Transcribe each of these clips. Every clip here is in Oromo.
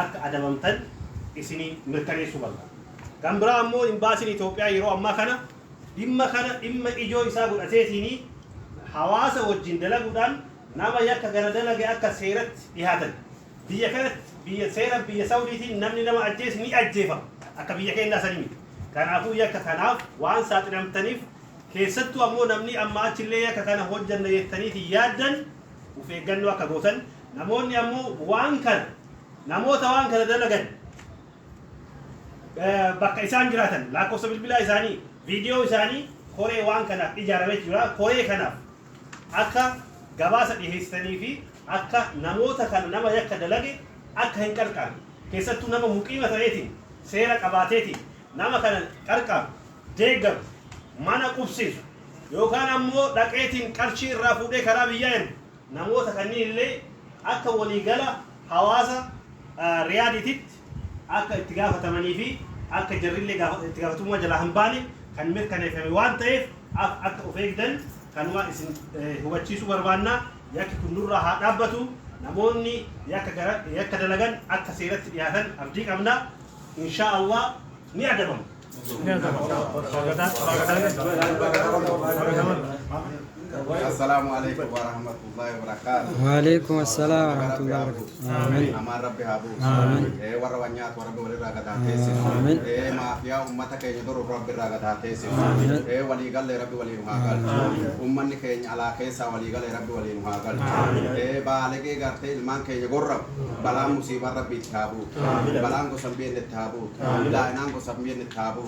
akka adabamtan isinii mirkaneessuu barbaada. Kan biraa ammoo imbaasiin Itoophiyaa yeroo ammaa kana dhimma ijoo isaa godhateetiin hawaasa wajjin dalaguudhaan nama yakka gara dalage akka seeratti dhiyaatan. Biyya kanatti biyya seera biyya Saawudiitiin namni nama ajjeese ni ajjeefama akka biyya keenyaa sanii miti. Kanaafuu yakka kanaaf waan saaxilamtaniif keessattuu ammoo namni amma achillee yakka kana hojjanna jettaniitiin yaaddan of eeggannoo akka gootan. Namoonni ammoo namoota waan kana dalagan bakka isaan jiraatan lakkoofsa bilbilaa isaanii viidiyoo isaanii koree waan kanaaf ijaaramee jira. Koree kanaaf akka gabaasa dhiheessitanii fi akka namoota kana nama yakka dalage akka hin qarqaarre keessattuu nama muqiima ta'eetiin seera qabaateetiin nama kana qarqaaru deeggaru mana qubsiisu yookaan ammoo dhaqeetiin qarshii irraa fuudhee karaa biyyaa ergu namoota kanneen illee akka waliigala hawaasa riyaadiititti akka itti gaafatamanii fi akka jarrillee itti gaafatummaa jalaa hin baane kan mirkaneeffame waan ta'eef akka of eegdan kanuma isin hubachiisuu barbaannaa. Yakki kun nurraa haa dhaabbatu. Namoonni yakka dalagan akka seeratti dhiyaatan abdii qabna. Insha Allah ni adabamu. السلام عليكم ورحمة الله وبركاته. وعليكم السلام ورحمة الله وبركاته. آمين. أمان ربي هابو. آمين. ورّوانيات وربي ولي راقة تيسي. آمين. مافيا أمتك يدور ربي راقة تيسي. آمين. ولي قال ربي ولي مهاقل. أمني كين على كيسا ولي قال ربي ولي مهاقل. بالغي قرتي المان كين يقرب بلا مصيبة ربي تهابو. بلا نكو سنبين تهابو. لا نانكو سنبين تهابو.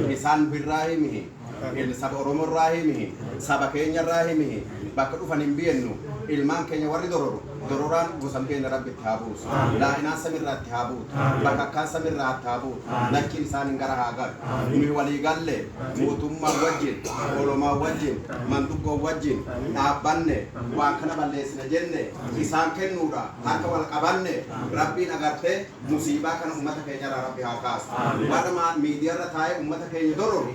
إنسان بالراهمه. Saba Oromoo rahimihi, saba keenya rahimihi, bakka dhufan hin biyennu, ilmaan keenya warri dororaan gosan keenya rabbi itti haa buusu. Laa'inaan samirraa itti haa buutu, bakka akkaan samirraa itti haa buutu, lachiin isaan hin gara haa galu. Nuyi walii galle mootummaa wajjin, olomaa wajjin, manduggoo wajjin dhaabbanne waan kana balleessina jenne isaan kennuudha harka wal qabanne rabbiin agartee musiibaa kana ummata keenya irraa rabbi haa kaasu. Warra miidiyaarra taa'ee ummata keenya dororu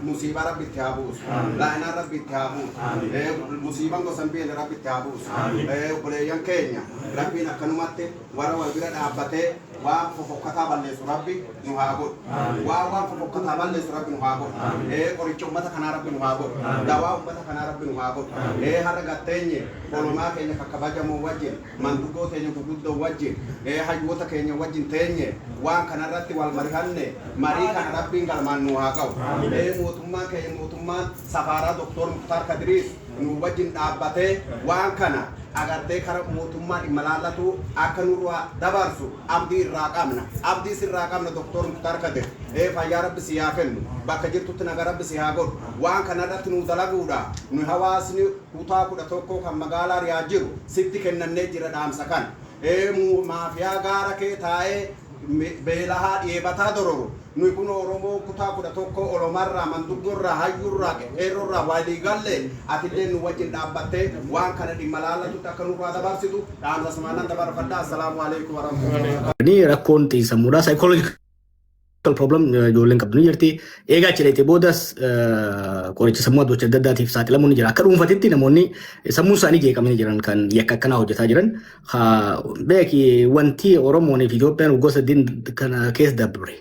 musiibaa rabbi itti haa buusu. Laa'inaan rabbi itti haa buusu. Musiibaan gosan biyya rabbi itti haa buusu. Obboleeyyan keenya rabbiin akkanumatti warra wal bira dhaabbatee waan fofokkataa balleessu rabbi nu haa godhu. Waan fofokkataa balleessu rabbi nu haa godhu. Qoricha ummata kanaa rabbi nu haa godhu. Dawaa ummata kanaa rabbi nu haa godhu. Har'a gatteenye olomaa keenya kakkabajamoo wajjin manduggoo keenya guguddoo wajjin hayyoota keenya wajjin teenye waan kanarratti wal marihanne marii kana rabbiin galmaan nu haa qabu. Mootummaan keenya mootummaan safaaraa Doktor Muktaar Kadiriis nu wajjin dhaabbatee waan kana agartee karaa mootummaan dhimma laallatu akka nurraa dabarsu abdii irraa qabna. Abdii sirraa qabna Doktor Muktaar Kadir. Fayyaa rabbi si haa kennu. Bakka jirtutti naga rabbi si haa godhu. Waan kanarratti nu dalaguudha. Nu hawaasni kutaa 11 kan magaalaa Riyaad jiru sitti kennannee jira dhaamsa kan. Maafiyaa gaara kee taa'ee beelahaa dheebataa dororu. Nuyi kun Oromoo kutaa 11 olomarraa manduggorraa hayyurraa qeerrorraa walii galle atillee nu wajjin dhaabbattee waan kana dhimma laallatutti akka nurraa dabarsitu dhaamsa sumaanan dabarfadha. Assalaamu alaikum warahmatullahi. Ni rakkoon xiinsammuudha psychological problem ijoolleen qabdu ni jirti. Eegaa jedhee boodas qoricha sammuu adda addaatiif saaxilamuun ni jira. Akka dhuunfatitti namoonni sammuu isaanii jeeqamanii jiran kan yakka akkanaa hojjetaa jiran beeki wanti Oromoon fi Itoophiyaan gosa diin kana keessa dabre.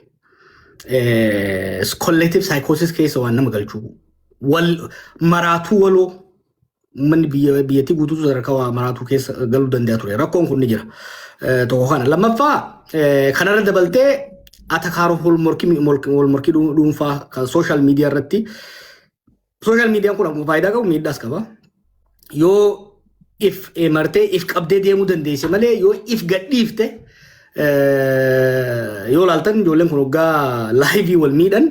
Collective psychosis keessa waan nama galchuu wal maraatuu waloo manni biyyattii guutuu sadarkaa maraatuu keessa galuu danda'a ture. Rakkoon kun ni jira. Tokko kana lammaffaa kanarra dabaltee atakaaroo wal morkii dhuunfaa kan social media irratti social media kun faayidaa qabu miidhaas qaba. Yoo if martee if qabdee deemuu dandeesse malee yoo if gadhiifte yoo laaltan ijoolleen kun waggaa laayivii wal miidhan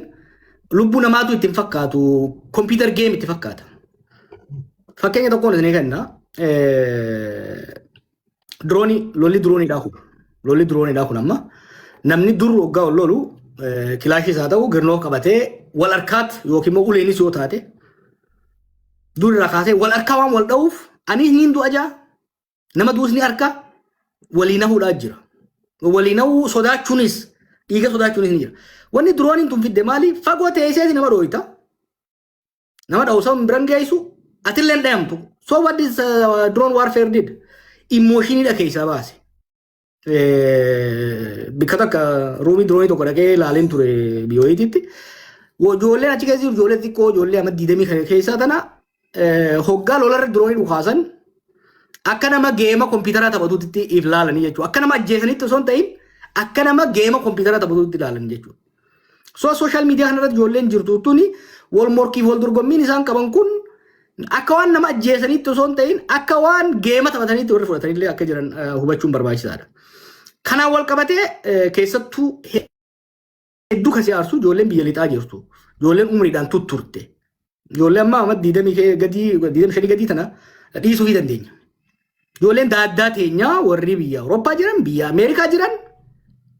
lubbuu namaatu itti fakkaatu computer game itti fakkaata. Fakkeenya tokkoon isin kenna lolli drooniidhaa kun amma namni dur waggaa ol lolu kilaashii isaa ta'u girnoo qabatee wal harkaatti yookiin immoo uleenis yoo taate dur irraa kaasee wal harkaa waan wal dha'uuf anis niin du'a jaa nama duus ni harka waliin hafuudhaa jira. Waliin hawuu sodaachuunis dhiiga sodaachuunis ni jira. Wanni drooniin tun fidde maali? Fagoo teesseeti nama dhooyita. Nama dhawusa biran geessu atillee hin dhayamtu. So what this drone warfare did? Emotionidha keessaa baase. bikka takka ruumii diroonii tokko dhaqee ilaaleen ture biyyoititti. Ijoolleen achi keessa jiru ijoollee xiqqoo ijoollee amma 20 keessaa tana hoggaa lolarra diroonii dhukaasan akka nama geema kompiitaraa taphatutti if ilaalanii jechuudha. Akka nama ajjeesanitti osoo hin ta'in akka nama geema kompiitaraa taphatutti ilaalanii jechuudha. So social media kanarratti ijoolleen jirtu tuni wal morkiif wal dorgommiin isaan qaban kun akka waan nama ajjeesanitti osoo hin ta'in akka waan geema taphatanitti warri fudhatanillee akka jiran hubachuun barbaachisaadha. Kanaan wal qabatee keessattuu hedduu kasi aarsu ijoolleen biyya lixaa jirtu. Ijoolleen umriidhaan tutturte. Ijoolleen amma 25 gadii tana dhiisuu fi dandeenya. Ijoolleen daaddaa teenyaa warri biyya Awurooppaa jiran biyya Ameerikaa jiran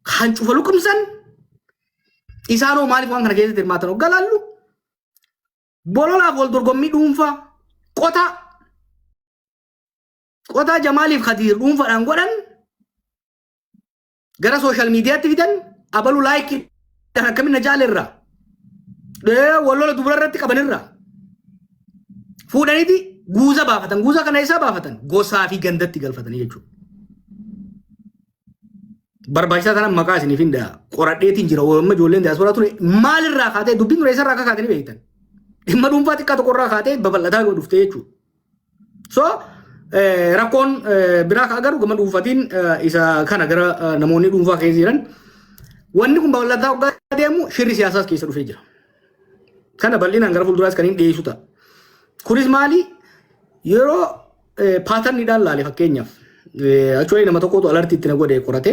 kan cufa luqumsan isaanoo maaliif waan kana keessatti hirmaatan hoggaa laallu bololaaf wal dorgommii dhuunfaa qotaa Jamaaliif Khadiir dhuunfaadhaan godhan gara sooshaal miidiyaatti fidan abaluu laayikii akkamina jaalerraa wallola dubara irratti qabanirraa fuudhaniiti guuza baafatan guuza kana isaa baafatan gosaa fi gandatti galfatanii jechuudha. Barbaachisaa tanan maqaa isiniif hin daa qoradheetiin jira amma ijoolleen diyaasporaa ture maalirraa kaatee dubbiin ture isarraa akka kaatanii beektan dhimma dhuunfaa xiqqaa tokkorraa kaatee babal'ataa dhuftee jechuudha. So rakkoon biraa ka agarru gama dhuunfaatiin isa kana gara namoonni dhuunfaa keessa jiran wanni kun babal'ataa hoggaa deemu shirri siyaasaas keessa dhufee jira. Kana bal'inaan gara fuulduraas kan hin dhiyeessu ta'a. Kunis maali yeroo paatarniidhaan laale fakkeenyaaf achuulee nama tokkotu alartiitti na godhe qorate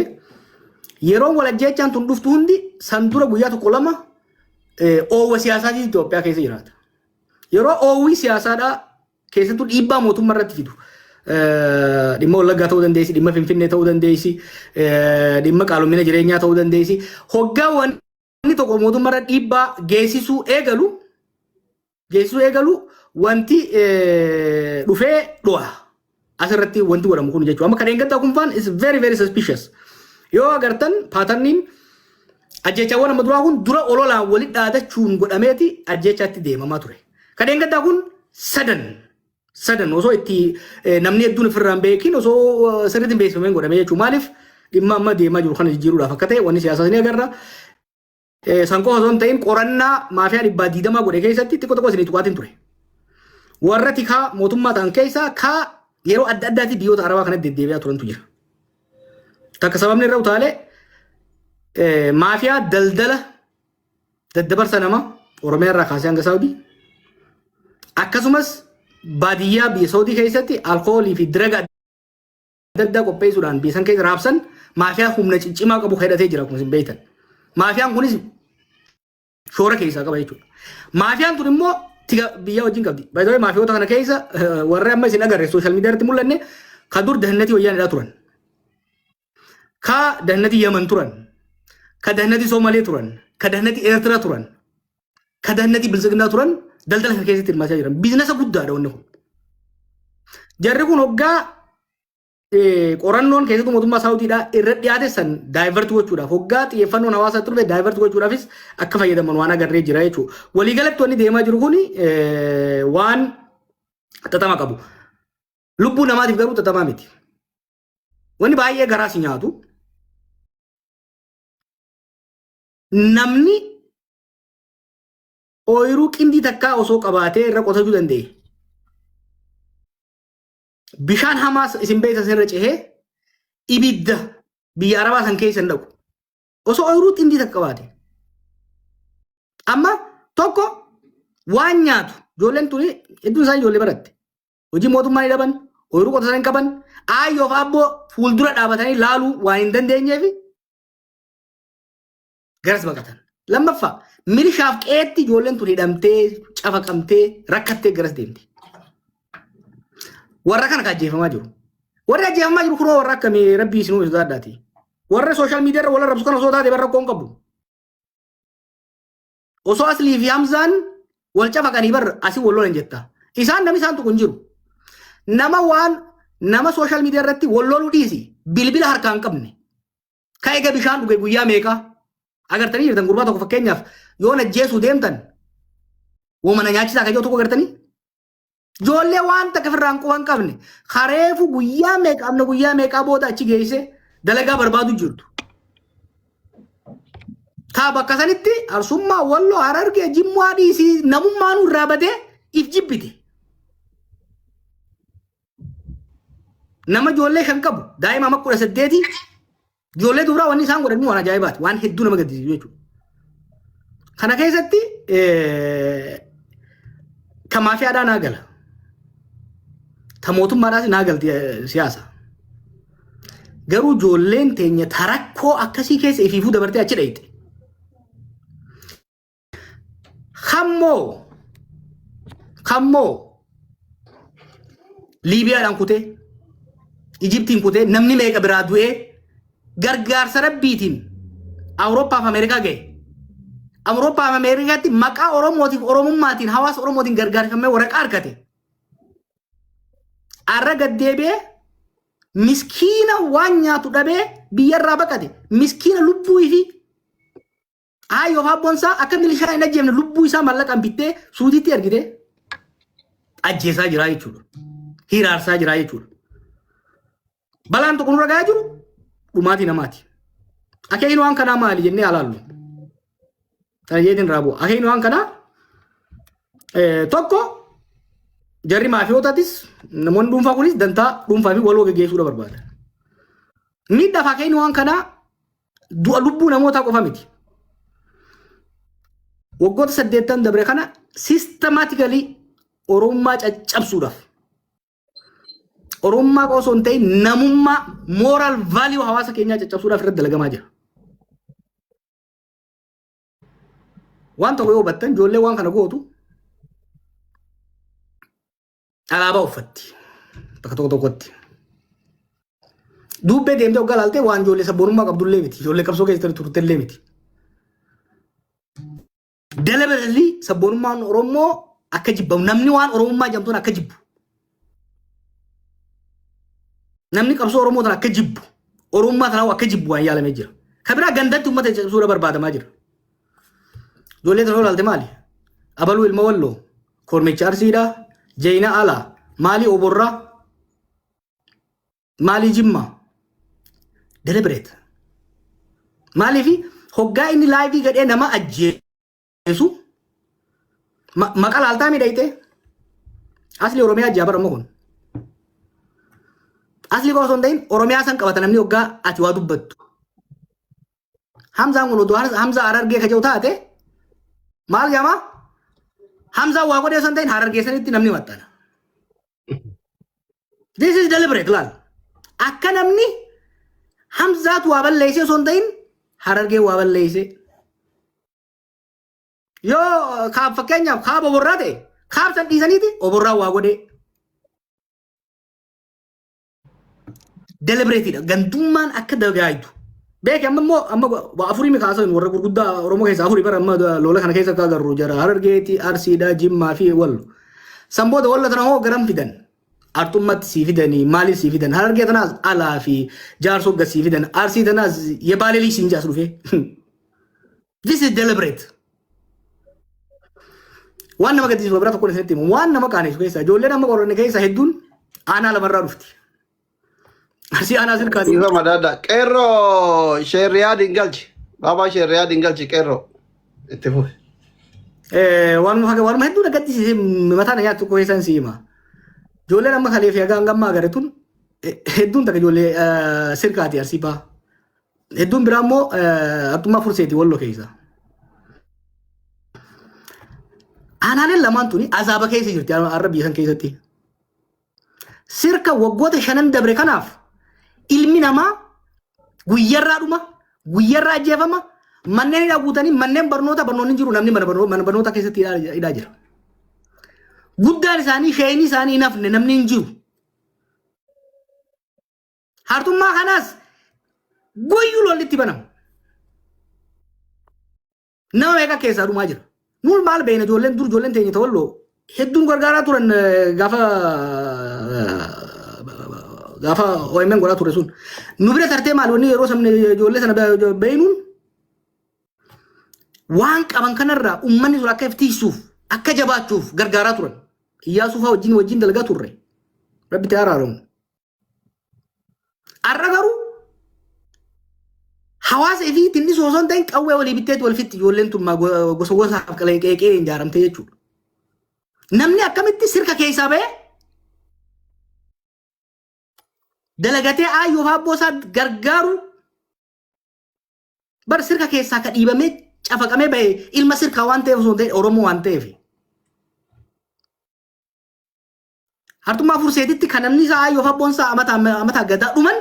yeroo walajjeechaan tun dhuftu hundi san dura guyyaa tokko lama oowwa siyaasaatii Itoophiyaa keessa jiraata. Yeroo oowwii siyaasaadhaa keessattuu dhiibbaa mootummaa irratti fidu. Dhimma Wallaggaa ta'uu dandeessi, dhimma Finfinnee ta'uu dandeessi, dhimma qaala'insa jireenyaa ta'uu dandeessi. Hoggaa wanni tokko mootummaa irra dhiibbaa geessisuu eegalu wanti dhufee dhu'a. Asirratti wanti godhamu kun jechuudha. Amma kan eeggataa kun faan is very very suspicious. Yoo agartan paatarniin ajjechaawwan amma duraa kun dura ololaan walitti dhaadachuun godhameeti ajjechaatti deemamaa ture. Kan eeggataa kun sadan osoo itti namni hedduun ofirraan beekin osoo sirriitti hin beeksifameen godhamee jechuudha. Maaliif dhimma amma deemaa jiru kana jijjiiruudhaaf akka ta'e wanni siyaasaas ni agarra. Sankoo osoo hin ta'in qorannaa maafiyaa 220 godhe keessatti xiqqoo tokko isinii tuqaatiin ture. Warra tikaa mootummaa ta'an keessaa kaa yeroo adda addaatti biyyoota Arabaa kanatti deddeebi'aa turantu jira. Takka sababni irra utaalee maafiyaa daldala daddabarsa nama Oromiyaa irraa kaasee hanga Saawudii akkasumas baadiyyaa biyya Saawudii keessatti alkoolii fi diraga adda addaa qopheessuudhaan biyya san keessa raabsan maafiyaa humna ciccimaa qabu hidhatee jira akkuma isin beektan. Maafiyaan kunis shoora keessaa qaba jechuudha. Maafiyaan tun immoo tiga biyya wajjin qabdi. Baay'ee maafiyoota kana keessa warra amma isin agarre sooshaal miidiyaa irratti mul'anne ka dur dahannatii wayyaanidhaa turan. Ka dahannatii Yaman turan. Ka dahannatii Soomalee turan. Ka dahannatii Eertiraa turan. Ka dahannatii Bilisiginaa turan daldala kana keessatti hirmaachaa jiran. Biizinasa guddaadha wanni kun. Jarri kun hoggaa qorannoon keessattuu mootummaa Saawudiidhaa irra dhiyaate san daayivert gochuudhaaf hoggaa xiyyeeffannoon hawaasaa turre daayivert gochuudhaafis akka fayyadaman waan agarree jira jechuudha. Waliigalatti wanni deemaa jiru kun waan xaxama qabu. Lubbuu namaatiif garuu xaxamaa miti. Wanni baay'ee garaa si nyaatu. Namni ooyiruu qindii takkaa osoo qabaatee irra qotachuu danda'e. Bishaan hamaas isin beektan irra cehee ibidda biyya Arabaa san keessa hin dhaqu. Osoo ooyiruu qindii takka qabaate. Amma tokko waan nyaatu ijoolleen tuni hedduun isaanii ijoollee baratte. Hojii mootummaa ni dhaban, ooyiruu qotatan hin qaban, aayyoof abboo fuuldura dhaabatanii laaluu waan hin dandeenyeef garas baqatan. Lammaffaa milishaaf qeetti ijoolleen tuni hidhamtee, cafaqamtee, rakkattee garas deemti. Warra kana ajjeefamaa jiru. Warri ajjeefamaa jiru kunoo warra akkamii rabbii isinuu isa addaati. Warra sooshaal miidiyaa irra wal arrabsu kana osoo taate barra koon qabu. Osoo Aslii fi Hamzaan wal cafaqanii barra asii wal lolan jetta. Isaan namni isaan tuqu hin jiru. Nama sooshaal miidiyaa irratti wal loluu dhiisi bilbila harkaa hin qabne. Ka eega bishaan dhuge guyyaa meeqaa agartanii jirtan gurbaa tokko fakkeenyaaf yoo ajjeesuu deemtan woomana nyaachisaa kan yoo tokko agartanii. Ijoollee waan takka firraan quban qabne kareefu guyyaa meeqaa booda achi geesse dalagaa barbaadu jirtu. taaba kasanitti arsummaa walloo harargee jimmaa dhiisii namummaan irraa badee if jibbite. Nama ijoollee kan qabu daa'ima amma 18 ijoollee duraa wanni isaan godhan waan ajaa'ibaati waan hedduu nama gaddisiisu jechuudha. Kana keessatti ka maafiyaadhaa naa gala. Ta mootummaadhaas naa galti siyaasa. Garuu ijoolleen teenya tarakkoo akkasii keessa ifiifuu dabartee achi dhayite. Kammoo Liibiyaadhaan kutee Ijiptiin kutee namni meeqa biraa du'ee gargaarsa rabbiitiin Awurooppaa fi Ameerikaa ga'e. Awurooppaa fi Ameerikaatti maqaa Oromootiif Oromummaatiin hawaasa Oromootiin gargaarfamee waraqaa argate. Arra gaddeebi'ee miskiina waan nyaatu dhabee biyyarraa baqate. Miskiina lubbuu fi hayyoo fi abboonsaa akka milishaa hin ajjeefne lubbuu isaa mallaqaan bittee suutiitti ergite ajjeesaa jira jechuudha. Hiraarsaa jira jechuudha. Balaan tokko nurra gahaa jiru dhumaatii namaati. Akeekni waan kanaa maali jennee alaallu. Kana jeetiin raabuu. Akeekni waan kanaa tokko jarri maafiyootatis namoonni dhuunfaa kunis dantaa dhuunfaa fi waloo gaggeessuudha barbaada. Miidhaaf akeekni waan kanaa du'a lubbuu namootaa qofa miti. Waggoota 8 dabre kana sistemaatikali Oromummaa caccabsuudhaaf. Oromummaa osoo hin ta'in namummaa moral value hawaasa keenyaa caccabsuudhaaf irratti dalagamaa jira. Waan tokko yoo hubattan ijoollee waan kana gootu alaabaa uffatti bakka tokko tokkotti. Duubbee deemtee hoggaa laaltee waan ijoollee sabboonummaa qabdullee miti. Ijoollee qabsoo keessatti turtellee miti. Deliberately sabboonummaan Oromoo akka jibbamu namni waan Oromummaa jedhamtuun akka jibbu. Namni qabsoo Oromoo tan akka jibbu. Oromummaa tanaa akka jibbu waan yaalamee jira. Kabiraa gandatti uummata cabsuudha barbaadamaa jira. Ijoollee tan olaalte maali? Abaluu ilma walloo, kormicha arsiidhaa, jayina alaa, maali oborraa, maali jimmaa. Deliberate. Maaliifi hoggaa inni laayivii gadhee nama ajjeesu maqaa laaltaa miidhayte asli Oromiyaa ajjaa bara kun. Asli koo osoo hin ta'in Oromiyaa san qabata namni hoggaa ati waa dubbattu. Hamzaan kun oduu Hamzaa Harargee ka jiru taate maal jedhama? Hamzaan waa godhee osoo hin ta'in Harargee sanitti namni maxxana. This is deliberate laal. Akka namni Hamzaatu waa balleessee osoo hin ta'in Harargee waa balleessee. Yoo kaab fakkeenyaaf kaab oborraa ta'e kaab san dhiisaniiti oborraa waa godhee. Deliberateidha. Gandummaan akka dagaajitu. Beeki amma afurii mi kaasoo warra gurguddaa Oromoo keessa afurii bara amma lola kana keessa akka agarru jira Harargeeti, Arsiidhaa, Jimmaa fi Wallo. Sanboota Wallo tana hoo garam fidan. Artummatti sii fidanii maaliif sii fidan Harargee tanaas alaa fi jaarsoo gas sii fidan Arsii tanaas yebaaleelii siin jaas dhufe. This is deliberate. Waan nama gaddisiisu bira tokko isinitti himu waan nama qaaneessu keessa ijoolleen amma qorranne keessa hedduun aanaa lamarraa dhufti. Arsii aanaa sirkaati. Isa madada qeerro sheeriyaa dingalchi baabaa sheeriyaa dingalchi qeerro itti fufe. Waan hedduu gaddisiisee mataan nyaatu tokko keessan si hima. Ijoolleen amma kalee fi hagaan gammaa agartuun hedduun takka ijoollee sirkaati arsii ba'a. Hedduun biraa immoo attummaa furseeti Walloo keessa. Aanaaleen lamaan tuni azaaba keessa jirti har'a biyya san keessatti. Sirka waggoota 5 dabre kanaaf ilmi namaa guyyarraa dhuma, guyyarraa ajjeefama, manneen hidhaa guutanii manneen barnoonni jiru namni mana barnoota keessatti hidhaa jira. Guddaan isaanii shayinii isaanii hin hafne namni hin jiru. Hartummaa kanaas guyyuu lollitti banama. Nama meeqa keessaa dhumaa jira. Nuun maal beekna ijoolleen teenya Walloo hedduun gargaaraa turan gaafa OMN godhaa ture sun. Nu bira tartee maal wanni yeroo sabni ijoollee sana beeynuun waan qaban kanarraa uummanni sun akka iftiisuuf akka jabaachuuf gargaaraa turan. Iyyaasuu fa'aa wajjin dalagaa turre. Rabbi ta'aa araaramu. Har'a garuu hawaasa ifii tinni sooson ta'in qawwee walii bitteet wal fitti ijoolleen tun gosa gosa qeeqee hin jaaramte jechuudha. Namni akkamitti sirka keessaa ba'e dalagatee aayyoo fi abboo isaa gargaaru bar sirka keessaa ka dhiibamee cafaqamee ba'e ilma sirkaa waan ta'eef osoo ta'e Oromoo waan ta'eef. Hartummaa furseetitti kan namni isaa aayyoo fi abboon isaa amata gadaa dhuman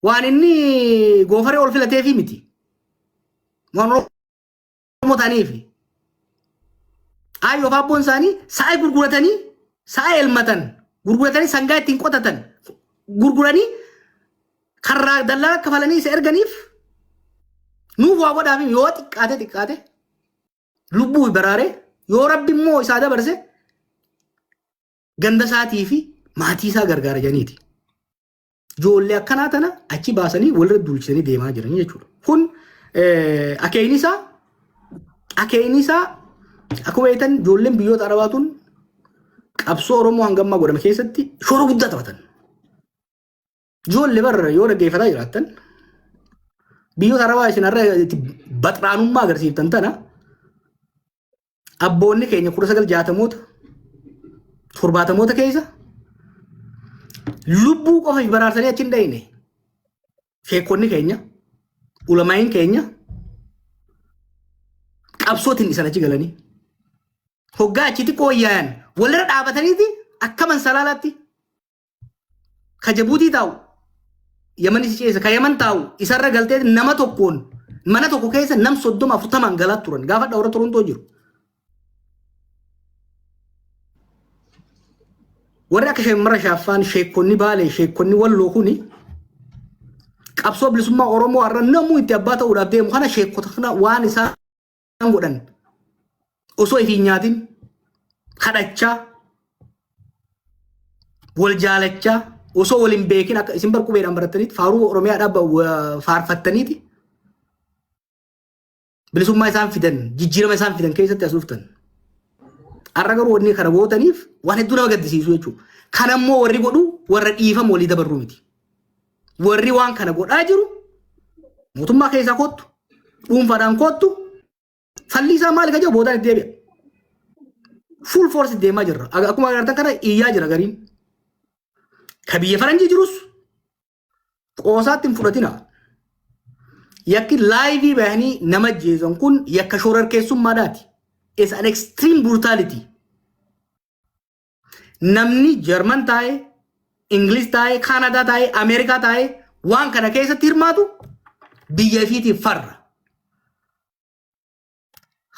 waan inni goofaree ol filateefi miti. Waan Oromoo ta'aniifi. Aayyoo fi abboon isaanii sa'a gurguratanii sa'a elmatan gurguratanii sangaa ittiin qotatan gurguranii karraa dallaa kafalanii isa erganiif nuuf waa godhaaf yoo xiqqaate lubbuu baraare yoo rabbi immoo isaa dabarse ganda isaatii fi maatii isaa gargaara janiiti. Ijoollee akkanaa tana achi baasanii walirra duulchisanii deemaa jiran jechuudha. Kun akeenyi isaa akkuma beektan ijoolleen biyyoota arabaatuun qabsoo Oromoo hangammaa godhame keessatti shoora guddaa taphatan. Ijoollee barra yoo dhaggeeffataa jiraattan biyyoota arabaa isin har'a baxraanummaa agarsiiftan tana abboonni keenya 1960moota 70moota keessa lubbuu qofa baraarsanii achi hin dhayine sheekonni keenya ulamaayin keenya qabsootiin isan achi galanii hoggaa achitti qooyyaayan walirra dhaabataniiti akka mansalaalaatti ka Jabuutii taa'u Yamanis ceesa ka Yaman taa'u isarra galtee nama tokkoon mana tokko keessa nam 30-40 galaa turan gaafa dhawra Torontoo jiru. Warri akka Sheemmara Shaaffaan sheekonni Baalee sheekonni Walloo kuni qabsoo bilisummaa Oromoo har'a namuu itti abbaa ta'uudhaaf deemu kana sheekota kana waan isaan godhan osoo ifi nyaatin kadhachaa wal jaalachaa osoo wal hin beekin akka isin barqubeedhaan barattaniiti faaruu Oromiyaadhaa faarfattaniiti bilisummaa isaan fidan jijjiirama isaan fidan keessatti as dhuftan. Har'a garuu wanni kana gootaniif waan hedduu nama gaddisiisu jechuudha. Kan ammoo warri godhu warra dhiifama walii dabarru miti. Warri waan kana godhaa jiru mootummaa keessaa kottu dhuunfaadhaan kottu falli isaa maali ka jiru boodaan itti deebi'a. Full force deemaa jirra. Akkuma agartan kana iyyaa jira gariin. Ka biyya faranjii jirus qoosaatti hin fudhatina. Yakki laayivii bahanii nama jeesan kun yakka shororkeessummaadhaati. It's an extreme brutality. Namni German taa'e, English taa'e, Canada taa'e, America taa'e waan kana keessatti hirmaatu biyya ifiitiif farra.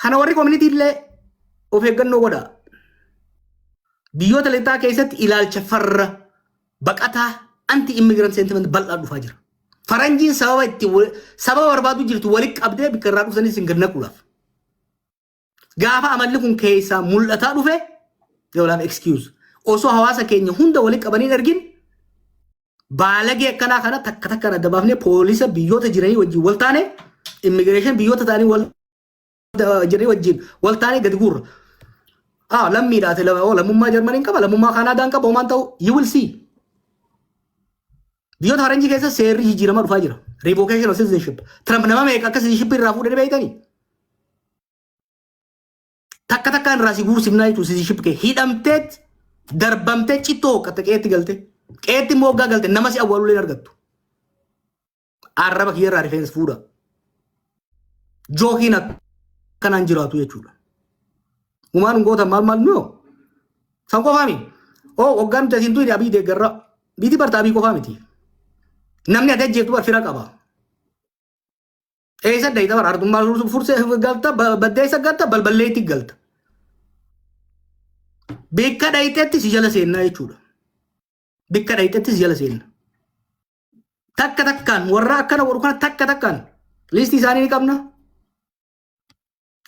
Kana warri community illee of eeggannoo godha. Biyyoota lixaa keessatti ilaalcha farra baqataa anti-immigrant sentiment bal'aa dhufaa jira. Faranjiin sababa barbaadu jirtu walitti qabdee bikka irraa dhufsanis hin gannaquudhaaf. Gaafa amalli kun keessaa mul'ataa dhufe yoolaaf excuse. Osoo hawaasa keenya hunda walitti qabanii argin baalagee akkanaa kana takka takkaan adda baafnee poolisa biyyoota jiranii wajjin wal taane immigreeshin biyyoota ta'anii jiranii wajjin wal taane gadi guurra. Lammiidhaate lammummaa Jarmaniin qaba lammummaa Kaanaadaan qaba homaan ta'u you will see. Biyyoota faranjii keessa seerri jijjiirama dhufaa jira. Revocation of citizenship. Trump nama meeqa akka citizenship irraa fuudhanii beeytanii? Takka takkaan irraa si guursimnaa jechuun citizenship kee hidhamteet darbamtee cittoo hooqqatte qeetti galte. Qeetti immoo hoggaa galte nama si awwaalulee argattu. Arraba kiyyarraa rifeensa fuudha. Jookiin akkanaan jiraatu jechuudha. Umaan goota maal noo? San qofaa miti. Hoggaan nuti asiin tuyni abii deeggarra. Biiti bartaa abii qofaa miti. Namni ati ajjeeftu barfira qaba. Eessa dayita bara artummaa fursee galta baddeessa galta balballeetti galta. Bikka dayiteetti si jala seennaa jechuudha. Bikka dayiteetti si jala seenna. Takka takkaan warra akkana godhu kana takka takkaan liistii isaanii ni qabna.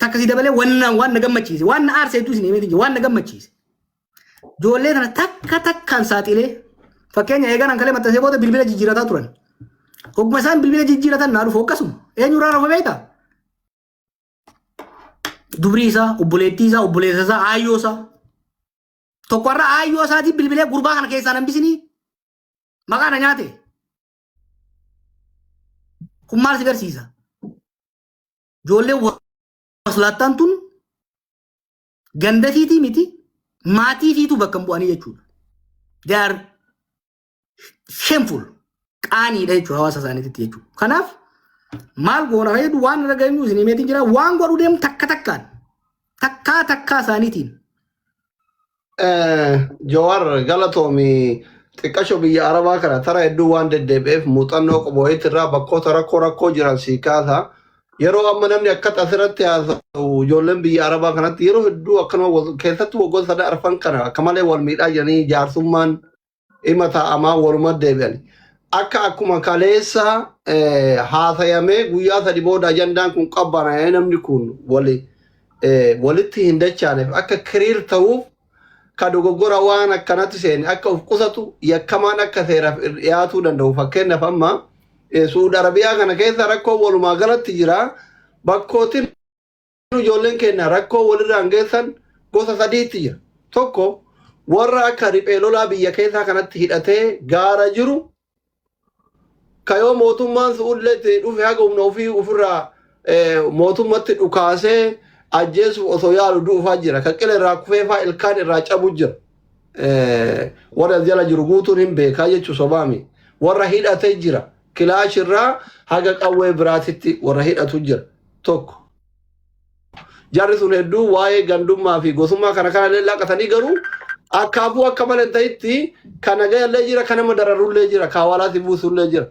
Takka si dabalee waan na gammachiise waan na aarseetu isin himeeti waan na gammachiise. Ijoollee kana takka takkaan saaxilee fakkeenya eegan ankalee maxxansee booda bilbila jijjiirataa turan. Hogguma isaan bilbila jijjiiratan naa dhufu akkasuma eenyurraa rafa beektaa? Dubrii isaa, obboleettii isaa, obboleessa isaa, aayyoo isaa. Tokkorra aayyoo isaatii bilbilee gurbaa kana keessaa nambisinii maqaa na nyaate. kun maal si garsiisa? Ijoollee waslaattaan tun gandafiitii miti maatii fiitu bakka hin bu'anii jechuudha. They are shameful qaaniidha jechuudha hawaasa isaaniitti jechuudha. Kanaaf maal goona fayyadu waan irra geenyu isin himeetiin jira waan godhu deemu takkaa isaaniitiin. Jawar galatoomi xiqqasho biyya Arabaa kana tara hedduu waan deddeebi'eef muuxannoo qobooyitti irraa bakkoota rakkoo jiran sii kaasa. Yeroo amma namni akkata asirratti haasa'u ijoolleen biyya Arabaa kanatti yeroo hedduu akkanuma keessatti waggoota sadii arfan kana akka malee wal miidhaa jiranii jaarsummaan dhimma taa'amaa waluma deebi'an. Akka akkuma kaleessa haasayamee guyyaa sadi booda ajandaan kun qabbana'ee namni kun walitti hin dachaaneef akka kiriir ta'uuf ka dogoggora waan akkanatti seene akka of qusatu yakkamaan akka seeraaf dhiyaatuu danda'u fakkeenyaaf amma Suudi Arabiyaa kana keessa rakkoo walumaa galatti jira bakkootiin ijoolleen keenya rakkoo walirraan geessan gosa sadiitti jira. Tokko warra akka riphee lolaa biyya keessaa kanatti hidhatee gaara jiru kayoo mootummaan Suudileetti dhufe haga humna ofii ofirraa mootummatti dhukaasee ajjeesuuf osoo yaalu du'ufaa jira. Kan qila irraa kufeefaa ilkaan irraa cabu jira. Warra jala jiru guutuun hin beekaa jechuu sobaami. Warra hidhatee jira. Kilaash irraa haga qawwee biraatitti warra hidhatu jira. Tokko. Jarri sun hedduu waa'ee gandummaa fi gosummaa kana leellaqatanii garuu akkaafuu akka malee ta'itti kana gayallee jira kana madararullee jira kaawalaati buusullee jira.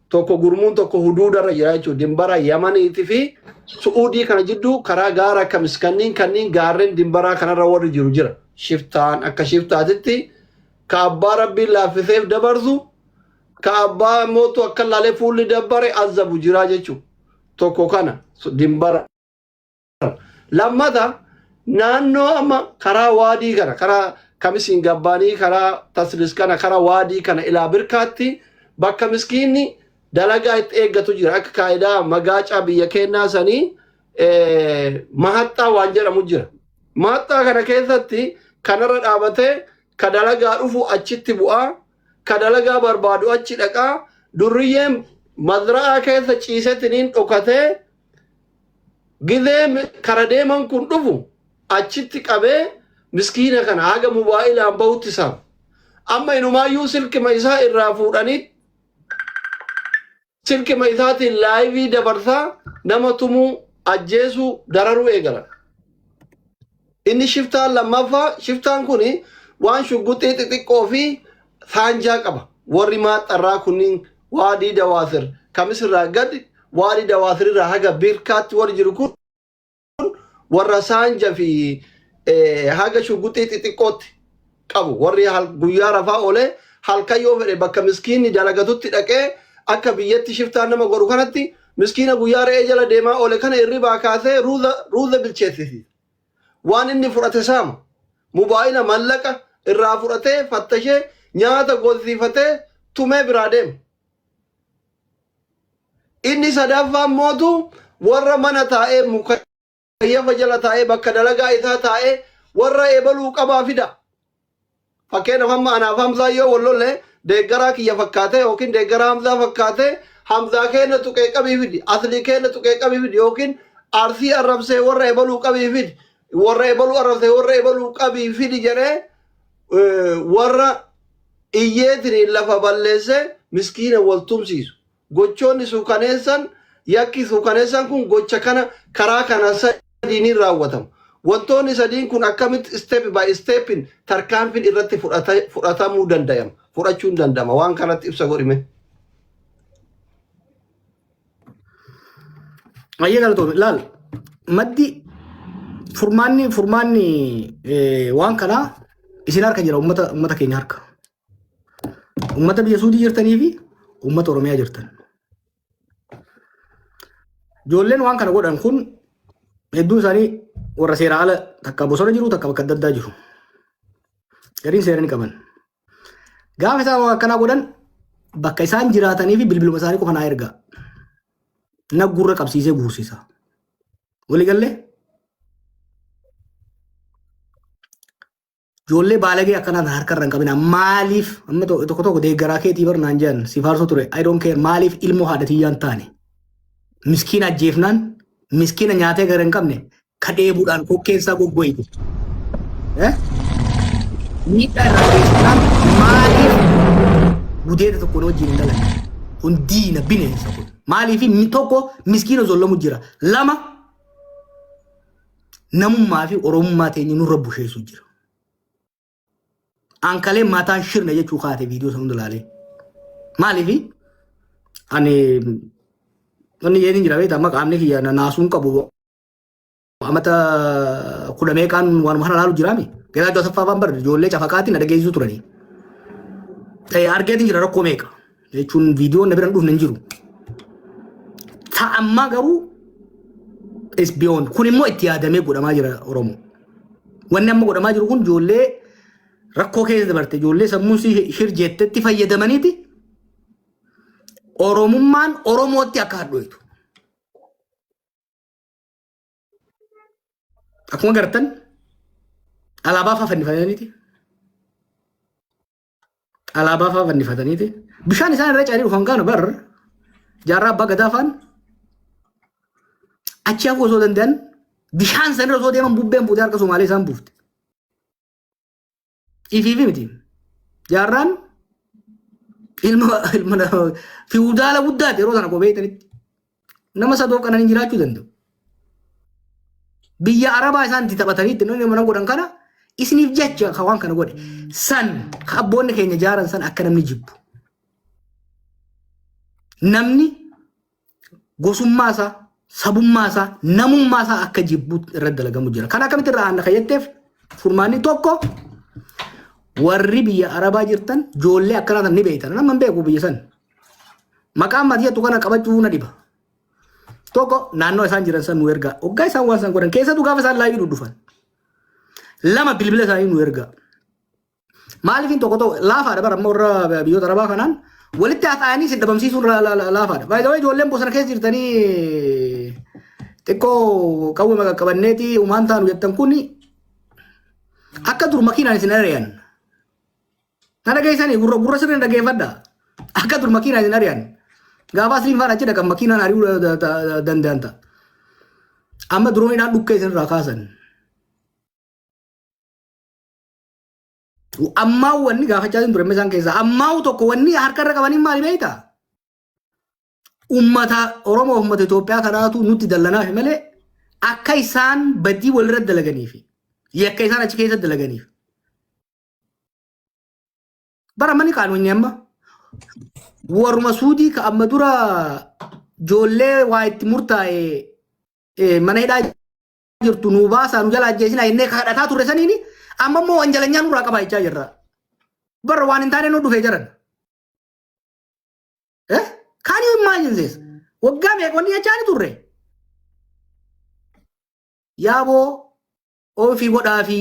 Tokko gurmuun tokko huduudarra jira jechuudha. Dimbara Yamaniitii fi Su'uudii kana jidduu karaa gaara akka miskanniin kanniin gaarreen dimbaraa kanarra warri jiru jira. Shiftaan akka shiftaatitti ka abbaa rabbiin laaffiseef dabarsu ka abbaa mootu akka laalee fuulli dabbare azabu jira jechuudha. Tokko kana dimbara. Lammata naannoo amma karaa waadii kana karaa kamisiin gabbaanii karaa taslis kana karaa waadii kana ilaa birkaatti bakka miskiinni dalagaa itti eeggatu jira akka kaayidaa magaacaa biyya kennaa sanii mahaxxaa waan jedhamu jira. Mahaxxaa kana keessatti kanarra dhaabatee ka dalagaa dhufu achitti bu'aa ka dalagaa barbaadu achi dhaqaa durriyyeen mazra'aa keessa ciisetiniin dhokatee gizee kara deeman kun dhufu achitti qabee miskiina kana haga mubaa'ilaan bahutti isaa amma inumaayyuu silkima isaa irraa fuudhanii silkima isaatiin laayivii dabarsaa nama tumuu ajjeesuu dararuu eegala. Inni shiftaan lammaffaa shiftaan kun waan shugguxii xixiqqoo fi saanjaa qaba. Warri maaxxarraa kunniin waadii dawaasir kamisirraa gadi waadii dawaasirraa haga birkaatti warri jiru kun warra saanja fi haga shugguxii xixiqqootti qabu. Warri guyyaa rafaa oolee halkan yoo fedhe bakka miskiinni dalagatutti dhaqee akka biyyatti shiftaan nama godhu kanatti miskiina guyyaa re'ee jala deemaa oole kana irribaa kaasee ruuza bilcheessisi. Waan inni fudhate saama. Mubaayila mallaqa irraa fudhatee fattashee nyaata goosiifatee tumee biraa deema. Inni sadaffaan mootu warra mana taa'ee mukayyafa jala taa'ee bakka dalagaa isaa taa'ee warra eebaluu qabaa fida. Fakkeenyaaf amma anaaf Hamzaa yoo wallollee deeggaraa kiyya fakkaatee yookiin deeggaraa Hamzaa fakkaatee Hamzaa keenya tuqee qabii fidi aslii keenya tuqee qabii fidi yookiin arsii arrabsee warra eebaluu qabii fidi warra eebaluu arrabsee warra eebaluu qabii fidi jedhee warra iyyeetiin lafa balleessee miskiina wal tumsiisu. Gochoonni suukaneessan yakki suukaneessan kun gocha kana karaa kana sadiin raawwatamu. Wantoonni sadiin kun akkamitti step by stepin tarkaanfiin irratti fudhatamuu danda'ama. Fudhachuu hin danda'ama. Waan kanatti ibsa godhime. Ayyee galatoome laal maddi furmaanni waan kanaa isin harka jira ummata keenya harka. Ummata biyya Suudii jirtanii fi ummata Oromiyaa jirtan. Ijoolleen waan kana godhan kun hedduun isaanii warra seera ala takka bosona jiru takka bakka adda addaa jiru. Gariin seera ni qaban. Gaafa isaan waan akkanaa godhan bakka isaan jiraatanii fi bilbiluma isaanii qofa naa ergaa. Naggurra qabsiisee guursisa. Walii gallee ijoollee baalagee akkanaan harkarra hin qabina maaliif amma tokko deeggaraa keetii barnaan jedhan si faarsoo ture I don't care maaliif ilmoo haadhatiyyaan taane miskiina ajjeefnaan miskiina nyaatee gara hin qabne kadheebuudhaan kokkeessaa goggoytu. Miidhaa irraa geessinaan maaliif gudeeda tokko wajjin hin dhalanne kun diina bineensa kun maaliif tokko miskiina zollamu jira lama namummaa fi oromummaa teenya nurra busheessu jira. Ankalee mataan shirna jechuu kaate viidiyoo sana hundalaalee maaliif ani wanni jedhin jira beektaa amma qaamni kiyya naasuun qabu amata kudha meeqaan waan kana laalu jiraame garaa Joosaffaa Faan bar ijoollee cafaqaatiin na dhageessisu turanii argeetiin jira rakkoo meeqa jechuun viidiyoon na biran dhufne hin jiru ta'ammaa garuu is beyond kun immoo itti yaadamee godhamaa jira Oromoo wanni amma godhamaa jiru kun ijoollee rakkoo keessa dabarte ijoollee sammuun shirjeettetti fayyadamaniiti Oromummaan Oromootti akka hadhooytu. Akkuma gartan alaabaa fa'aa fannifataniiti. Alaabaa fa'aa fannifataniiti. Bishaan isaan irra caalii dhufan gaana bar jaarraa abbaa gadaa fa'aan achi hafuu osoo danda'an bishaan san irra osoo deeman bubbeen fuutee harka Somaalee isaan buufte. Ifiifi miti. Jaarraan ilma fiudaala guddaati yeroo sana qobeetanitti nama sadoof kanan jiraachuu danda'u. Biyya Arabaa isaan itti taphataniitti namni mana godhan kana isiniif jecha waan kana godhe san abboonni keenya jaaran san akka namni jibbu. Namni gosummaa isaa sabummaa isaa namummaa isaa akka jibbu irratti dalagamu jira. Kan akkamitti irraa aanna kayyatteef furmaanni tokko warri biyya Arabaa jirtan ijoollee akkanaa ni beektan nama hin beeku biyya san. Maqaan maatiyyattu kana qabachuu na dhiba. Tokko naannoo isaan jiran san nu ergaa. Hoggaa isaan waan san godhan keessattuu gaafa isaan laayivii dhufan. Lama bilbila isaanii nu ergaa. Maaliifin tokko laafaadha bara amma warra biyyoota Arabaa kanaan walitti haasa'anii si dhabamsiisuun laafaadha. Baay'ee ijoolleen bosona keessa jirtanii xiqqoo qawwee qabanneeti uumaan taanu jettan kun akka dur makiinaan isin ari'an. Na dhageessanii gurra sirriin dhageeffadha. Akka dur makiinaan isin ari'an. Gaafa asliin faan achi dhaqan makiinaan ari'uu danda'an ta'a. Amma duroomidhaan dhukkee isin irraa kaasan. Ammaa wanni gaafachaa isin ture isaan keessaa ammaa tokko wanni harka irra qabanii maali beektaa? Uummata Oromoo uummata Itoophiyaa kanaatu nutti dallanaaf malee akka isaan badii walirra dalaganiif yakka isaan achi keessa dalaganiif. Bara mani qaanonni amma warruma suudii ka amma dura ijoollee waa itti murtaa'e mana hidhaa jirtu nu baasaa nu jala ajjeesinaa innee kadhataa turre saniini amma immoo wanjalanyaan nurraa qabaa jechaa jirra. Bara waan hin taane nu dhufee jiran. Can you imagine this? Waggaa meeqonni jechaa ni turre. Yaaboo ofii godhaa fi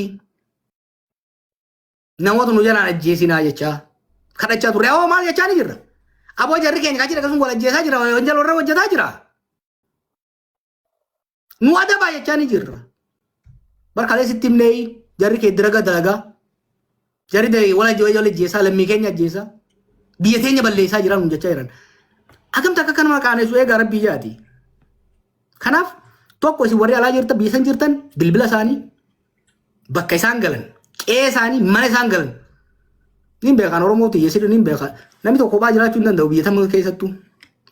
namoota nu jalaan ajjeesinaa jechaa kadhachaa turre. Yaaboo maal jechaa ni jirra. Aboo jarri keenya kachi dhaqasuun wal ajjeesaa jira wanjala warra hojjetaa jira. Nu adabaa jechaa ni jirra. Barkaalee sitti himnee jarri kee diraga dalagaa. Jarri wal ajjeesaa lammii keenya ajjeesaa. Biyya teenya balleessaa jiran nu jechaa jiran. Akamta akka kanuma qaanessu eegaa rabbii jaati. Kanaaf tokko isin warri alaa jirtan biyya san jirtan bilbila isaanii bakka isaan galan qe'ee isaanii mana isaan galan ni beekan Oromooti yeesidu ni beekan namni tokko kophaa jiraachuu hin danda'u biyya tam keessattuu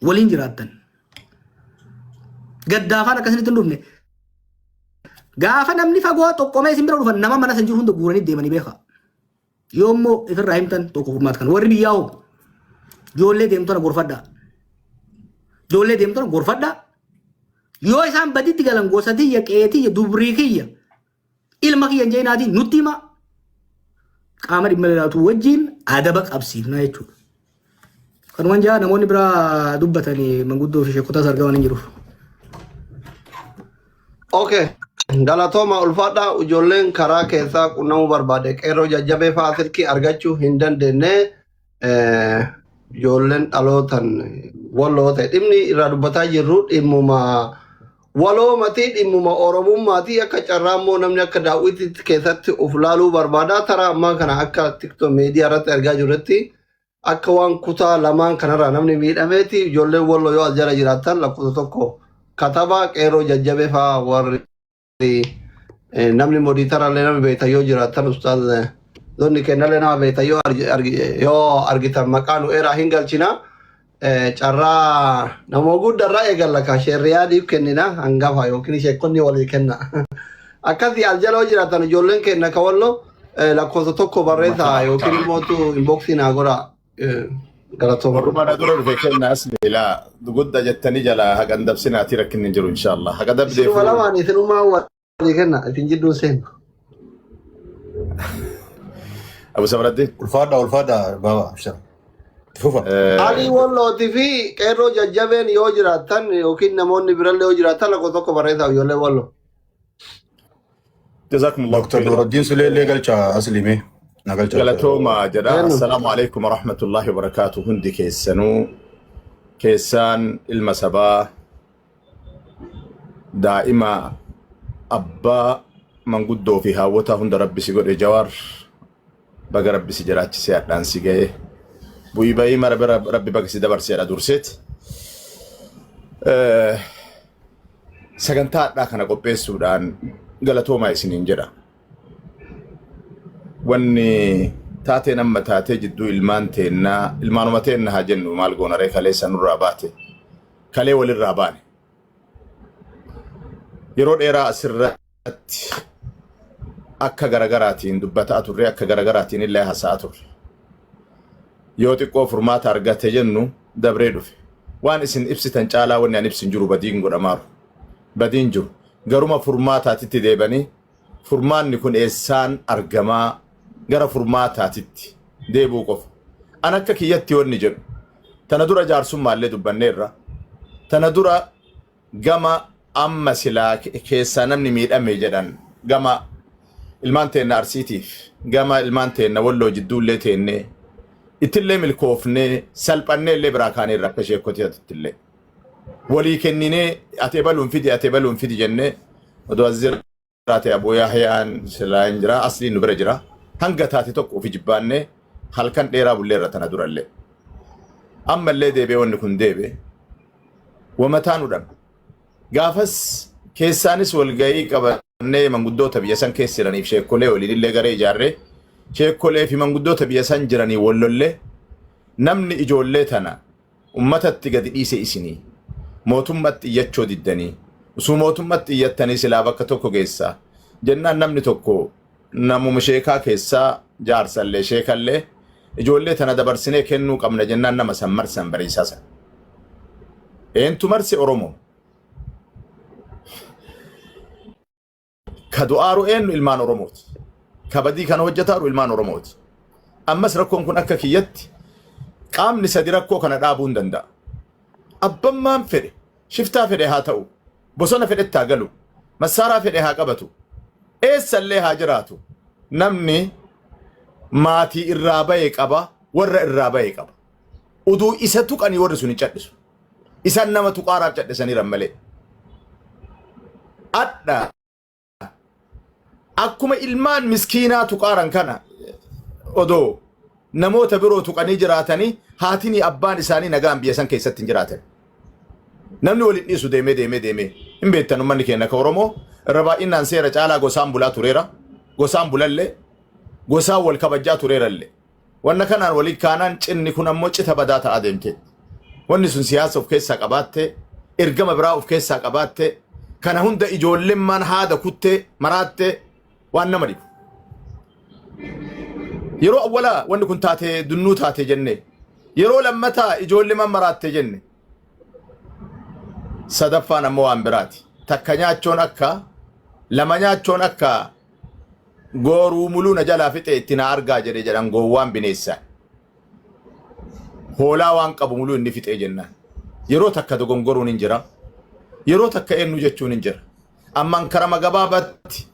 waliin jiraattan. Gaddaafaan akkasinitti hin dhufne. Gaafa namni fagoo tokkomee isin bira dhufan nama mana san jiru hunda guuranii deemanii beeka. Yoommoo ifirraa himtan tokko furmaata kan warri biyyaa hoo ijoollee deemtona gorfadhaa. Ijoollee deemtona gorfadhaa. Yoo isaan baditti galan gosa tiyya qeetiyya dubrii kiyya ilma kiyya jeenaatiin nutti hima qaama dhimma ilaallatu wajjin adaba qabsiifna jechuudha. Kanumaan jaa namoonni biraa dubbatanii manguddoo fi sheekotaas argaman hin jiruuf. Okay. Galatooma ulfaadhaa ijoolleen karaa keessaa qunnamuu barbaade qeerroo jajjabee fa'aa silkii argachuu hin dandeenye ijoolleen dhalootan walloo ta'e dhimmi irraa dubbataa jirru dhimmuma waloo matii dhimmuma oromummaati akka carraammoo namni akka daawwititti keessatti uf laaluu barbaada taraa ammaa kana akka tiktok meediyaa irratti argaa jirrutti akka waan kutaa lamaan kanarraa namni miidhameeti ijoolleen walloo yoo as jala jiraattan lakkoofsa tokko kataba qeerroo jajjabe faa warri namni moodiitarallee nama beektan yoo jiraatan ustaaz donni kennallee nama beektan yoo argitan maqaa nu eeraa hin galchina carraa namoo guddarraa eegalla ka sheerriyaadiif kennina hangafa yookiin sheekonni walii kenna akkasii aljaloo jiraatan ijoolleen kenna ka wallo lakkoofsa tokko barreessaa yookiin immoo inboxii naa godha galatooma. Warrumana dura dhufe kenna asli laa gudda jettanii jala haqan dabsinaati rakkinni jiru inshallah haqa dabdeefu. Isinuma lamaan isinumaa walii kenna isin jidduun seenu. Abu Samraddiin. Ulfaadha baba abshar. Fufa. Ali wallooti fi qeerroo jajjabeen yoo jiraatan yookiin namoonni birallee yoo jiraatan lakkoofsa tokko barreessaa ijoollee wallo. جزاكم الله دكتور نور الدين سليل قالشا أسلمي نقالشا قالتوما جدا السلام عليكم ورحمة الله وبركاته هندي كيسانو كيسان المسابة دائما أبا من قدو فيها وتا هند ربي سيقول إجوار بقى ربي سيجرات سيات لانسي جاي بوي باي ما ربي بقى سيدبر سيارة دورسيت سكنتات لا كان قبي السودان galatooma isiniin jedha wanni taatee nama taatee jidduu ilmaanuma teenna haa jennu maal goonaree kalee sanurraa baate kalee walirraa baane yeroo dheeraa asirratti akka garagaraatiin dubbataa turre akka garagaraatiin illee haasa'aa turre yoo xiqqoo furmaata argate jennu dabree dhufe waan isin ibsitan caalaa wanni an ibsin jiru badiin godhamaaru badiin jiru garuma furmaataatitti deebanii furmaanni kun eessaan argamaa gara furmaataatitti deebuu qofa an akka kiyyatti wanni jedhu tana dura jaarsumaallee dubbanneerra tana dura gama amma silaa keessaa namni miidhame jedhan gama ilmaan teenna arsiitiif gama ilmaan teenna walloo jidduullee teennee ittillee milkoofnee salphannee illee biraa kaaneerra akka sheekkotiitillee walii kenninee ate baluun fidi jennee odoo aziraate aboo yaahiyaan silaa hin jira asliin nu bira jira hanga taate tokko ofi jibbaannee halkan dheeraa bulleerra tana durallee ammallee deebee wanni kun deebe wamataa nu dhabe gaafas keessaanis walga'ii qabannee manguddoota biyya san keessa jiraniif sheekkolee waliinillee garee ijaarree sheekkolee fi manguddoota biyya san jiranii wallollee namni ijoollee tana ummatatti gadi dhiise isinii mootummatti iyyachoo diddanii usuu mootummatti iyyattanii silaa bakka tokko geessaa jennaan namni tokko namuma sheekaa keessaa jaarsallee sheekallee ijoollee tana dabarsinee kennuu qabna jennaan nama san marsan bariisaasa eentu marsi oromoo ka du'aaru eenyu ilmaan oromooti ka badii kana hojjetaaru ilmaan oromooti ammas rakkoon kun akka kiyyatti qaamni sadi rakkoo kana dhaabuu hin danda'a abbammaan fedhe shiftaa fedhe haa ta'u bosona fedhetti haa galu massaaraa fedhe haa qabatu eessallee haa jiraatu namni maatii irraa ba'e qaba warra irraa ba'e qaba uduu isa tuqanii warri sun hin cadhisu isaan nama tuqaaraaf cadhisaniiran malee adda akkuma ilmaan miskiinaa tuqaaran kana odoo namoota biroo tuqanii jiraatanii haatinii abbaan isaanii nagaan biyya san keessatti hin jiraatan namni waliin dhiisu deemee hin beektan ummanni keenya ka oromoo irra baay'inaan seera caalaa gosaan bulaa tureera gosaan bulallee gosaan wal kabajaa tureerallee wanna kanaan walii kaanaan cinni kun ammoo cita badaa ta'aa deemte wanni sun siyaasa of keessaa qabaatte ergama biraa of keessaa qabaatte kana hunda ijoollemmaan haada kuttee maraatte waan nama dhibu yeroo awwalaa wanni kun taate dunnuu taate jenne yeroo lammataa ijoolleman maraatte jenne sadaffaan ammoo waan biraati takka nyaachoon akka lama nyaachoon akka gooruu muluu na jalaa fixe itti na argaa jedhe jedhan goowwaan bineessaa hoolaa waan qabu muluu inni fixee jennaan yeroo takka dogongoruun hin jira yeroo takka eenyu jechuun hin jira amman karama gabaabatti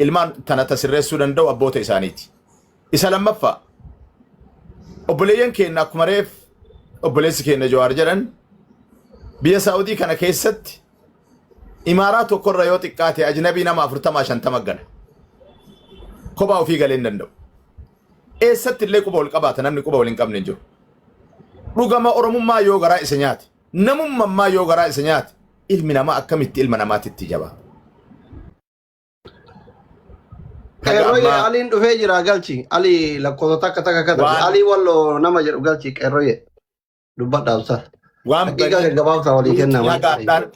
ilmaan tana tasirreessuu danda'u abboota isaaniiti isa lammaffaa obboleeyyan keenya akkuma reef obboleessi keenya Jawaar jedhan biyya Saawudii kana keessatti imaaraa tokkorra yoo xiqqaate ajnabii nama 40-50 gala kophaa ofii galee hin danda'u eessatti illee quba wal qabaata namni quba wal hin qabne hin jiru dhugama oromummaa yoo garaa isa nyaate namummaa yoo garaa isa nyaate ilmi namaa akkamitti ilma namaatitti jaba. Qeerroyee aliin dhufee jira galchi. Ali lakkoofsa takka takka kada. Ali walloo nama jedhu galchi qeerroyee. Dubbadhaa ustaas. Waan Haqiiqa gabaabsaa walii kennama.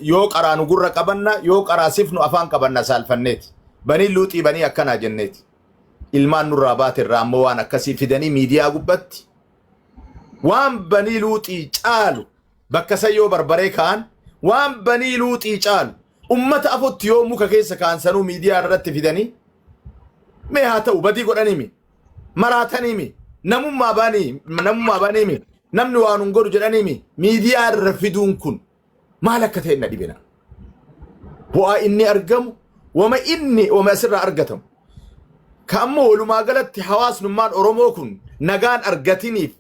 yoo qaraanu gurra qabanna yoo qaraasifnu afaan qabanna saalfanneeti. Banii luuxii banii akkanaa jenneeti. Ilmaan nurraa baatirraa ammoo waan akkasii fidanii miidiyaa gubbatti. Waan banii luuxii caalu bakka sayyoo barbaree kaan waan banii luuxii caalu ummata afotti yoo muka keessa kaansanuu miidiyaa irratti fidanii mee haa ta'u badii godhanimi maraatanimi namummaa baanimi namni waan hun godhu jedhanimi miidiyaa irra fiduun kun maal akka ta'e na dhibina. Bu'aa inni argamu wama asirraa argatamu. Ka'ammoo walumaa galatti hawaasnummaan Oromoo kun nagaan argatiniif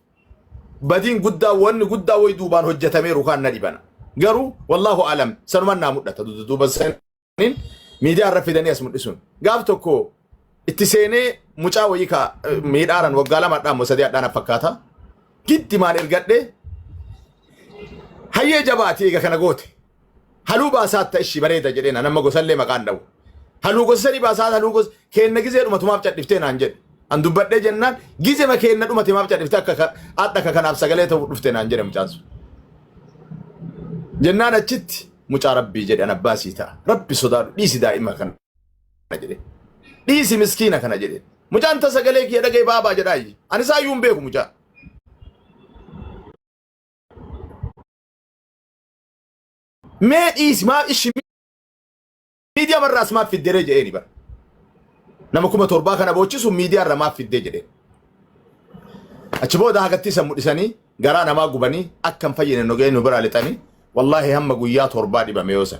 badin guddaa wanni guddaa way duubaan hojjetameeru kan na dhibana. Garuu wallahu alam sanuman naa mudhata duuba sanin miidiyaa irra fidanii as mudhisuun. Gaaf tokko itti seenee mucaa wayii ka miidhaaran waggaa lamaadhaan moo sadii adhaan fakkaata. Gitti maal ergadhe hayyee jabaatee eega kana goote. Haluu baasaatti ishii bareeda jedheen nama gosallee maqaan dhawu. Haluu gosa sadi baasaat haluu gosa kenna gizee dhumatumaaf cadhiftee naan jedhe. An dubbadhee jennaan gizee ma kenna dhumatumaaf cadhiftee akka adda kanaaf sagalee ta'uu dhuftee naan jedhe mucaan sun. Jennaan achitti mucaa rabbii jedhe an abbaasii ta'a. Rabbi sodaadhu dhiisi daa'ima kana jedhe. Dhiisi miskiina kana jedhe. Mucaan ta sagalee kiyya dhagee baabaa jedhaayi. Ani isaayyuu hin beeku mucaa. Mee dhiisi maaf ishi miidiyaa marraas maaf fiddee jedhee ni bara. Nama 7,000 kana boochisu miidiyaa irra maaf fiddee jedhee. Achi booda hagatti isa mudhisanii garaa namaa gubanii akka hin fayyine nogee nu biraa lixanii wallahi hamma guyyaa 7 dhibame yoosa.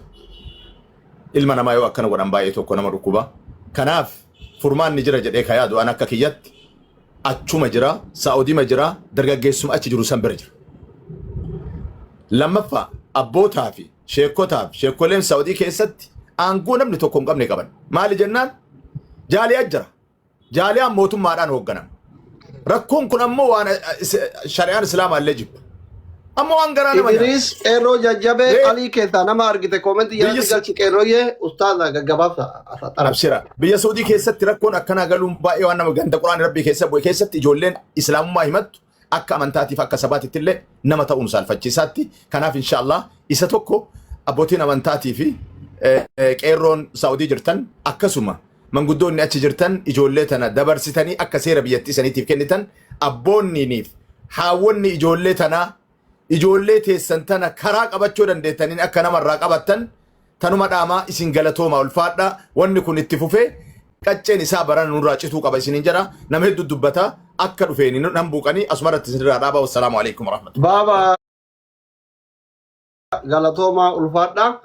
Ilma namaa yoo akkana godhan baay'ee tokko nama dhukkuba. Kanaaf furmaan ni jira jedhee ka yaadu an akka kiyyatti achuma jira Saa'udiima jira dargaggeessuma achi jiru san bira jira. Lammaffaa abbootaa fi sheekoleen Saa'udii keessatti aangoo namni tokko hin qabne qaban. Maali jennaan jaaliyaa jira. Jaaliyaan mootummaadhaan hoogganama. Rakkoon kun ammoo waan shari'aan islaamaa illee jibba. Ammoo waan garaa nama Idris qeerroo jajjabee alii keessaa nama argite koomentii yaadni galchi qeerrooyee ustaaza gaggabaabsa. Abshira. Biyya Saa'udii keessatti rakkoon akkanaa galuun baay'ee waan nama ganda quraan rabbii keessa bu'e keessatti ijoolleen islaamummaa himattu akka amantaatiif akka sabaatitti illee nama ta'uun saalfachiisaatti. Kanaaf inshaallah isa tokko abbootiin amantaatii fi qeerroon Saa'udii jirtan akkasuma manguddoonni achi jirtan ijoollee tana dabarsitanii akka seera biyyattii saniitiif kennitan abboonniiniif haawwanni ijoollee tanaa ijoollee teessan tana karaa qabachuu dandeettaniin akka namarraa qabattan tanuma dhaamaa isin galatooma ulfaadha wanni kun itti fufee qacceen isaa barana nurraa cituu qaba isiniin jedha nama hedduu dubbata akka dhufeeni nan buuqanii asumarratti isinirraa dhaaba wassalaamu alaikum warahmatullahi Baaba galatooma ulfaadha.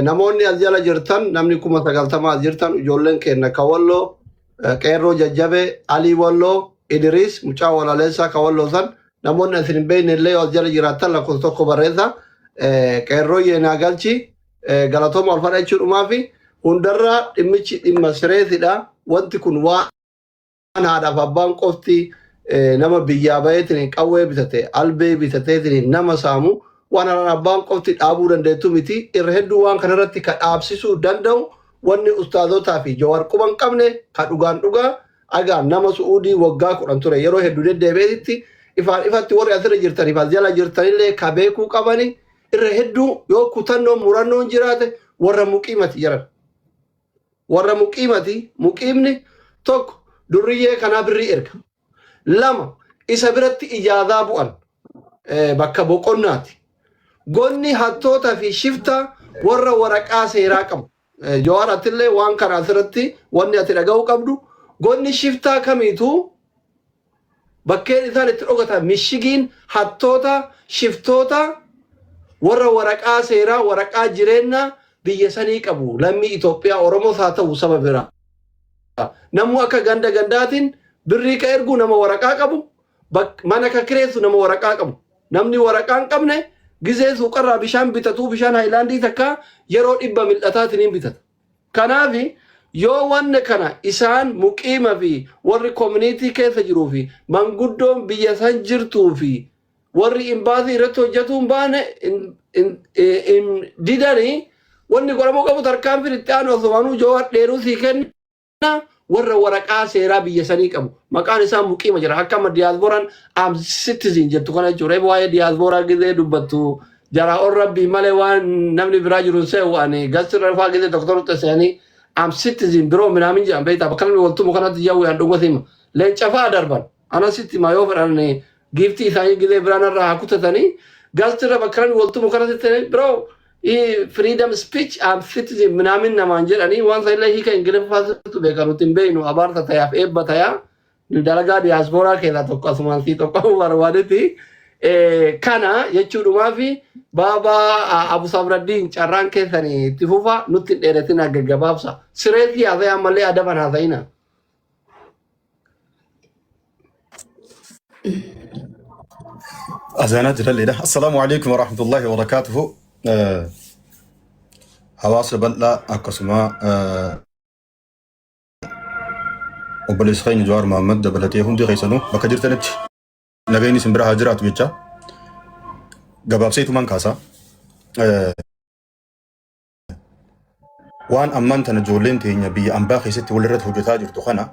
Namoonni as jala jirtan namni 90 as jirtan ijoolleen kenna kawalloo qeerroo jajjabee alii walloo Idris mucaa walaleessaa kawalloo san namoonni asin hin beekne illee as jala jiraatan lakkoofsa tokko barreessa qeerroo yeenaa galchi galatooma ulfaadha jechuudhumaa fi hundarraa dhimmichi dhimma sireesidha. Wanti kun waan haadhaaf abbaan qofti nama biyyaa baheetiin qawwee bitate albee bitateetiin nama saamu waan abbaan qofti dhaabuu dandeettu miti irra hedduu waan kanarratti ka dhaabsisuu danda'u wanni ustaazotaa fi jawar quban qabne ka dhugaan dhugaa agaan nama Su'uudii waggaa 10 ture yeroo hedduu deddeebi'eetti ifaan ifatti warri asirra jirtaniif as jala jirtanillee ka beekuu qabani irra hedduu yoo kutannoo murannoon jiraate warra muqiimati jiran. Warra muqiimni tokko durriyyee kanaa birrii erga. Lama isa biratti ijaazaa bu'an bakka boqonnaati. Gonni hattoota fi shifta warra waraqaa seeraa qabu. Jawaratillee waan kana asirratti wanni ati dhaga'uu qabdu gonni shiftaa kamiituu bakkeen isaan itti dhokatan mishigiin hattoota shiftoota warra waraqaa seeraa waraqaa jireenyaa biyya sanii qabu lammii Itoophiyaa Oromoo haa ta'u saba biraa. Namni akka gandaatiin birrii ka ergu nama waraqaa qabu mana ka kireessu nama waraqaa qabu. Namni waraqaa hin qabne gizee suuqarraa bishaan bitatu bishaan haayilaandii takka yeroo 100 mil'ataatiin bitata. Kanaaf yoo wanne kana isaan muqiima fi warri community keessa jiruu fi manguddoon biyya san jirtuu fi warri imbaasii irratti hojjetuu hin baane didanii wanni godhamuu qabu tarkaanfiin itti aanu Osmaanuu Joowar dheeruu sii kenna warra waraqaa seeraa biyya sanii qabu maqaan isaa muqiima jira akka amma diyaaspooraan am citizen jettu kana jechuudha waa'ee diyaaspoora gizee dubbattu jara rabbii malee waan namni biraa jiru seewu ani gasira rafaa gizee doktorota seeni am citizen biroo minaamin jedhan beektaa bakka namni waltumu kanatti jawwu yaan dhugma sima leencafaa darban ana sitti mayoo fedhan giiftii isaanii gizee biraan irraa haa kutatanii gasira bakka namni waltumu kanatti biroo freedom speech am citizen minaamin namaan jedhanii waan sa illee hiika ingiliffaatu beekanutti hin beeknu abaarta tayaaf eebba tayaa dalagaa diyaaspoora keessaa tokko asumaan sii tokko barbaadetti kana jechuudhumaa fi baaba Abu Sabraddiin carraan keessanii itti fufa nutti dheeretin akka gabaabsa sireetii haasa'aa ammallee adaban haasa'ina. أذانات الليلة السلام عليكم ورحمة الله وبركاته حواس بللا أقسما وبلس خين جوار محمد دبلتي هم دي غيسانو بكجر تنت نغيني سمبرا هاجرات بيتشا قباب سيتو من كاسا وان أمان تنجولين تينيا بي أمباخي ستي ولرت هجتا جرتو خنا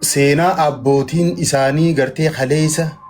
سينا أبوتين إساني غرتي خليسة